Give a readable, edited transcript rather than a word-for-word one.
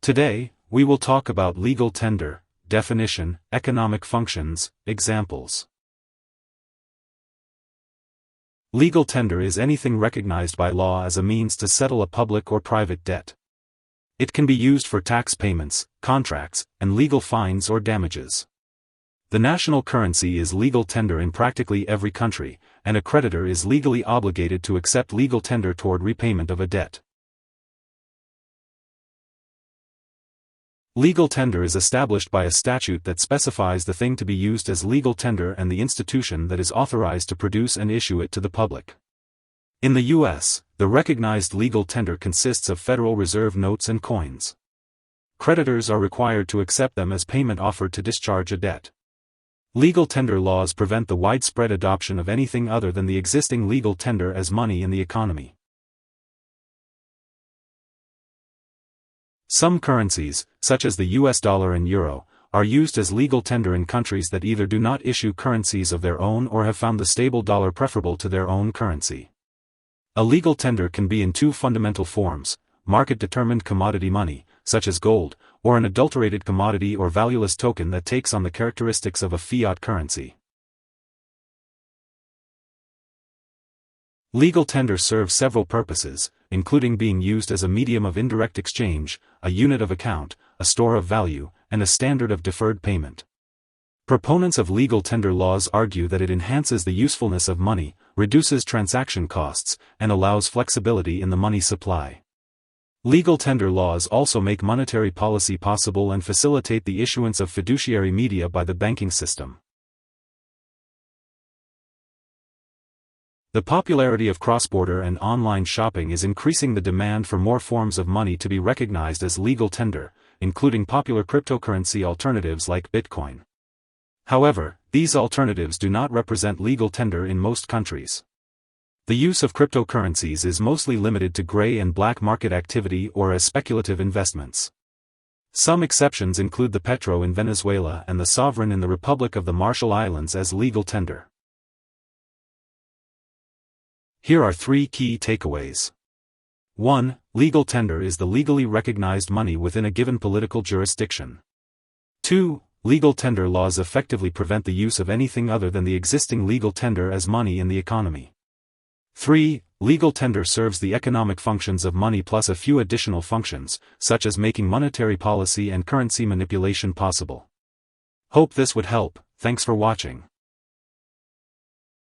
Today, we will talk about legal tender, definition, economic functions, examples. Legal tender is anything recognized by law as a means to settle a public or private debt. It can be used for tax payments, contracts, and legal fines or damages. The national currency is legal tender in practically every country, and a creditor is legally obligated to accept legal tender toward repayment of a debt. Legal tender is established by a statute that specifies the thing to be used as legal tender and the institution that is authorized to produce and issue it to the public. In the U.S., the recognized legal tender consists of Federal Reserve notes and coins. Creditors are required to accept them as payment offered to discharge a debt. Legal tender laws prevent the widespread adoption of anything other than the existing legal tender as money in the economy. Some currencies, such as the US dollar and euro, are used as legal tender in countries that either do not issue currencies of their own or have found the stable dollar preferable to their own currency. A legal tender can be in two fundamental forms: market-determined commodity money, such as gold, or an adulterated commodity or valueless token that takes on the characteristics of a fiat currency. Legal tender serves several purposes, including being used as a medium of indirect exchange, a unit of account, a store of value, and a standard of deferred payment. Proponents of legal tender laws argue that it enhances the usefulness of money, reduces transaction costs, and allows flexibility in the money supply. Legal tender laws also make monetary policy possible and facilitate the issuance of fiduciary media by the banking system. The popularity of cross-border and online shopping is increasing the demand for more forms of money to be recognized as legal tender, including popular cryptocurrency alternatives like Bitcoin. However, these alternatives do not represent legal tender in most countries. The use of cryptocurrencies is mostly limited to gray and black market activity or as speculative investments. Some exceptions include the Petro in Venezuela and the Sovereign in the Republic of the Marshall Islands as legal tender. Here are three key takeaways. 1. Legal tender is the legally recognized money within a given political jurisdiction. 2. Legal tender laws effectively prevent the use of anything other than the existing legal tender as money in the economy. 3. Legal tender serves the economic functions of money plus a few additional functions, such as making monetary policy and currency manipulation possible. Hope this would help. Thanks for watching.